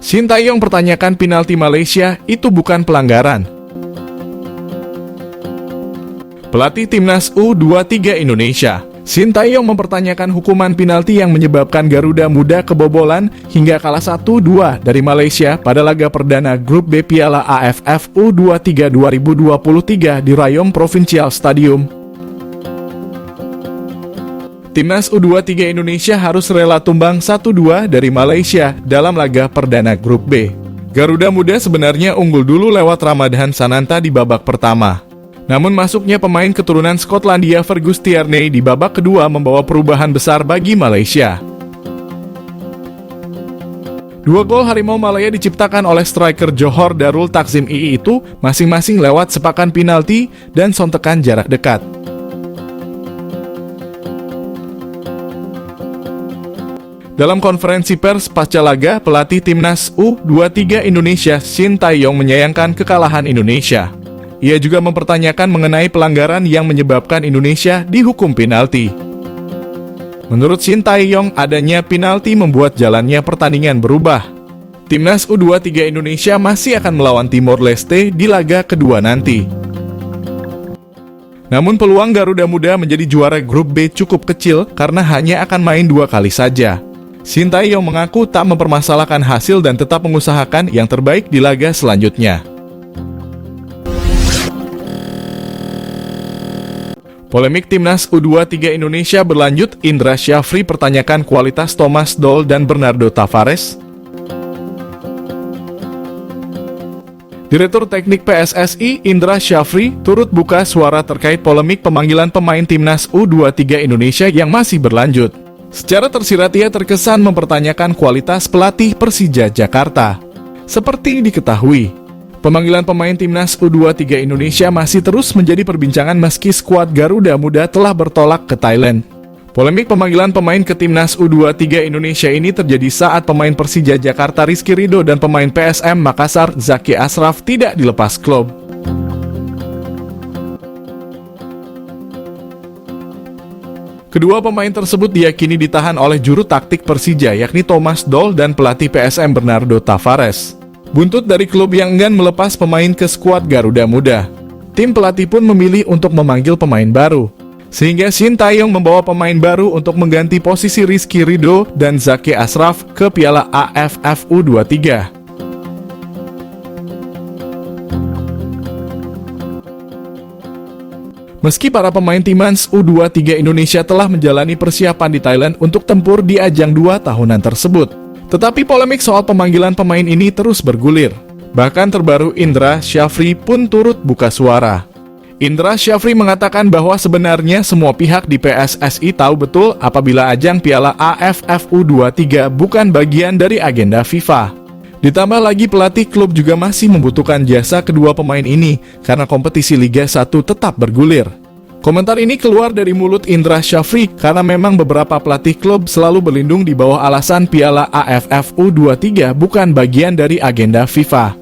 Sintayong pertanyakan penalti Malaysia itu bukan pelanggaran. Pelatih Timnas U23 Indonesia, Sintayong mempertanyakan hukuman penalti yang menyebabkan Garuda Muda kebobolan hingga kalah 1-2 dari Malaysia pada laga perdana Grup B Piala AFF U23 2023 di Rayong Provincial Stadium. Timnas U23 Indonesia harus rela tumbang 1-2 dari Malaysia dalam laga perdana Grup B. Garuda Muda sebenarnya unggul dulu lewat Ramadhan Sananta di babak pertama. Namun masuknya pemain keturunan Skotlandia Fergus Tierney di babak kedua membawa perubahan besar bagi Malaysia. Dua gol Harimau Malaya diciptakan oleh striker Johor Darul Takzim II itu masing-masing lewat sepakan penalti dan sontekan jarak dekat. Dalam konferensi pers pasca laga, pelatih Timnas U23 Indonesia Sintayong menyayangkan kekalahan Indonesia. Ia juga mempertanyakan mengenai pelanggaran yang menyebabkan Indonesia dihukum penalti. Menurut Sintayong, adanya penalti membuat jalannya pertandingan berubah. Timnas U23 Indonesia masih akan melawan Timor Leste di laga kedua nanti. Namun peluang Garuda Muda menjadi juara Grup B cukup kecil karena hanya akan main 2 kali saja. Sintayong mengaku tak mempermasalahkan hasil dan tetap mengusahakan yang terbaik di laga selanjutnya. Polemik Timnas U23 Indonesia berlanjut, Indra Syafri pertanyakan kualitas Thomas Doll dan Bernardo Tavares. Direktur Teknik PSSI, Indra Syafri, turut buka suara terkait polemik pemanggilan pemain Timnas U23 Indonesia yang masih berlanjut. Secara tersirat ia terkesan mempertanyakan kualitas pelatih Persija Jakarta. Seperti diketahui, pemanggilan pemain Timnas U23 Indonesia masih terus menjadi perbincangan meski skuad Garuda Muda telah bertolak ke Thailand. Polemik pemanggilan pemain ke Timnas U23 Indonesia ini terjadi saat pemain Persija Jakarta Rizky Ridho dan pemain PSM Makassar Zaki Ashraf tidak dilepas klub. Kedua pemain tersebut diyakini ditahan oleh juru taktik Persija yakni Thomas Doll dan pelatih PSM Bernardo Tavares. Buntut dari klub yang enggan melepas pemain ke skuad Garuda Muda, tim pelatih pun memilih untuk memanggil pemain baru. Sehingga Sintayong membawa pemain baru untuk mengganti posisi Rizky Ridho dan Zaki Ashraf ke Piala AFF U23. Meski para pemain Timnas U23 Indonesia telah menjalani persiapan di Thailand untuk tempur di ajang 2 tahunan tersebut, tetapi polemik soal pemanggilan pemain ini terus bergulir. Bahkan terbaru Indra Syafri pun turut buka suara. Indra Syafri mengatakan bahwa sebenarnya semua pihak di PSSI tahu betul apabila ajang Piala AFF U23 bukan bagian dari agenda FIFA. Ditambah lagi pelatih klub juga masih membutuhkan jasa kedua pemain ini karena kompetisi Liga 1 tetap bergulir. Komentar ini keluar dari mulut Indra Syafri karena memang beberapa pelatih klub selalu berlindung di bawah alasan Piala AFF U23 bukan bagian dari agenda FIFA.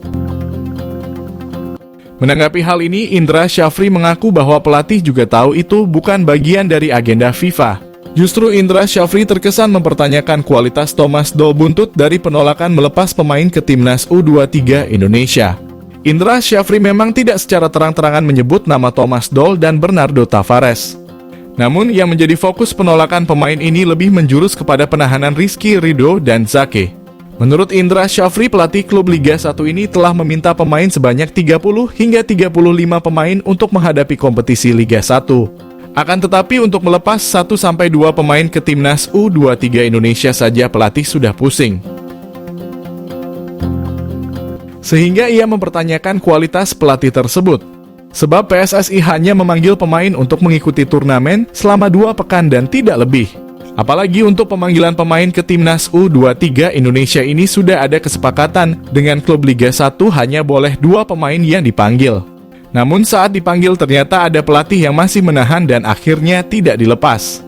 Menanggapi hal ini, Indra Syafri mengaku bahwa pelatih juga tahu itu bukan bagian dari agenda FIFA. Justru Indra Syafri terkesan mempertanyakan kualitas Thomas Doll buntut dari penolakan melepas pemain ke Timnas U23 Indonesia. Indra Syafri memang tidak secara terang-terangan menyebut nama Thomas Doll dan Bernardo Tavares. Namun yang menjadi fokus penolakan pemain ini lebih menjurus kepada penahanan Rizky Ridho dan Zaki. Menurut Indra Syafri, pelatih klub Liga 1 ini telah meminta pemain sebanyak 30 hingga 35 pemain untuk menghadapi kompetisi Liga 1. Akan tetapi untuk melepas 1-2 pemain ke Timnas U23 Indonesia saja pelatih sudah pusing. Sehingga ia mempertanyakan kualitas pelatih tersebut. Sebab PSSI hanya memanggil pemain untuk mengikuti turnamen selama 2 pekan dan tidak lebih. Apalagi untuk pemanggilan pemain ke Timnas U23 Indonesia ini sudah ada kesepakatan dengan klub Liga 1 hanya boleh 2 pemain yang dipanggil. Namun saat dipanggil ternyata ada pelatih yang masih menahan dan akhirnya tidak dilepas.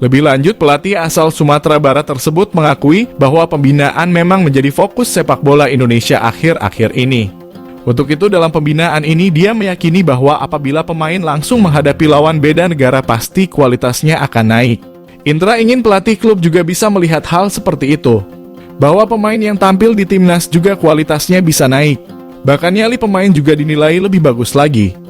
Lebih lanjut, pelatih asal Sumatera Barat tersebut mengakui bahwa pembinaan memang menjadi fokus sepak bola Indonesia akhir-akhir ini. Untuk itu dalam pembinaan ini dia meyakini bahwa apabila pemain langsung menghadapi lawan beda negara pasti kualitasnya akan naik. Indra ingin pelatih klub juga bisa melihat hal seperti itu, bahwa pemain yang tampil di timnas juga kualitasnya bisa naik. Bahkan nyali pemain juga dinilai lebih bagus lagi.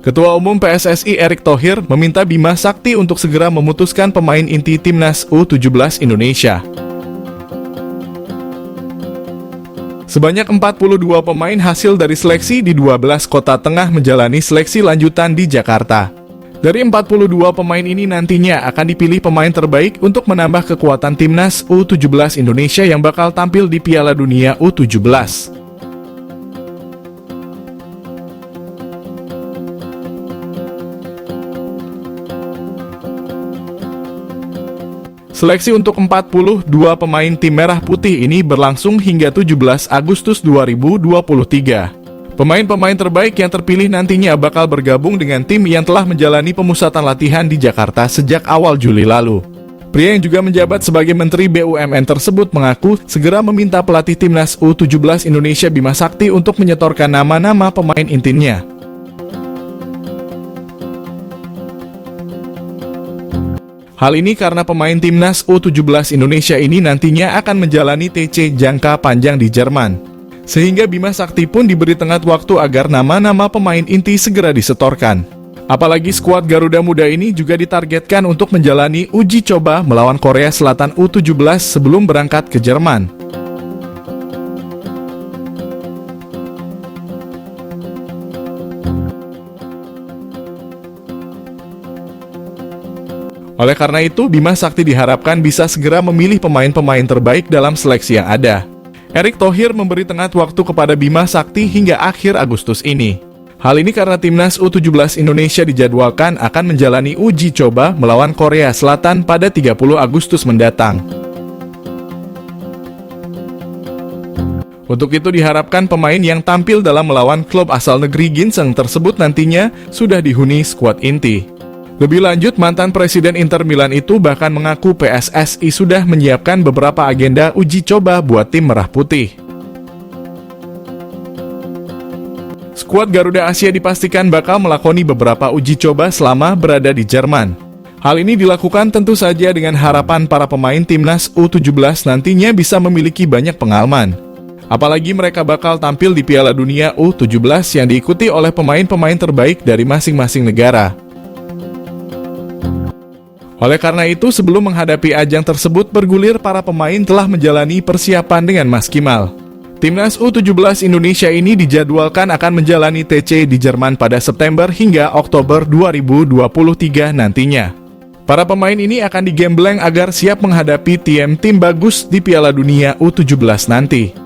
Ketua Umum PSSI Erick Thohir meminta Bima Sakti untuk segera memutuskan pemain inti timnas U17 Indonesia. Sebanyak 42 pemain hasil dari seleksi di 12 kota tengah menjalani seleksi lanjutan di Jakarta. Dari 42 pemain ini nantinya akan dipilih pemain terbaik untuk menambah kekuatan timnas U17 Indonesia yang bakal tampil di Piala Dunia U17. Seleksi untuk 42 pemain tim Merah Putih ini berlangsung hingga 17 Agustus 2023. Pemain-pemain terbaik yang terpilih nantinya bakal bergabung dengan tim yang telah menjalani pemusatan latihan di Jakarta sejak awal Juli lalu. Pria yang juga menjabat sebagai Menteri BUMN tersebut mengaku segera meminta pelatih timnas U17 Indonesia Bima Sakti untuk menyetorkan nama-nama pemain intinya. Hal ini karena pemain timnas U17 Indonesia ini nantinya akan menjalani TC jangka panjang di Jerman. Sehingga Bima Sakti pun diberi tenggat waktu agar nama-nama pemain inti segera disetorkan. Apalagi skuad Garuda Muda ini juga ditargetkan untuk menjalani uji coba melawan Korea Selatan U17 sebelum berangkat ke Jerman. Oleh karena itu, Bima Sakti diharapkan bisa segera memilih pemain-pemain terbaik dalam seleksi yang ada. Erick Thohir memberi tenggat waktu kepada Bima Sakti hingga akhir Agustus ini. Hal ini karena timnas U17 Indonesia dijadwalkan akan menjalani uji coba melawan Korea Selatan pada 30 Agustus mendatang. Untuk itu diharapkan pemain yang tampil dalam melawan klub asal negeri ginseng tersebut nantinya sudah dihuni skuad inti. Lebih lanjut, mantan Presiden Inter Milan itu bahkan mengaku PSSI sudah menyiapkan beberapa agenda uji coba buat tim Merah Putih. Skuad Garuda Asia dipastikan bakal melakoni beberapa uji coba selama berada di Jerman. Hal ini dilakukan tentu saja dengan harapan para pemain timnas U17 nantinya bisa memiliki banyak pengalaman. Apalagi mereka bakal tampil di Piala Dunia U17 yang diikuti oleh pemain-pemain terbaik dari masing-masing negara. Oleh karena itu, sebelum menghadapi ajang tersebut bergulir, para pemain telah menjalani persiapan dengan maksimal. Timnas U17 Indonesia ini dijadwalkan akan menjalani TC di Jerman pada September hingga Oktober 2023 nantinya. Para pemain ini akan digembleng agar siap menghadapi tim bagus di Piala Dunia U17 nanti.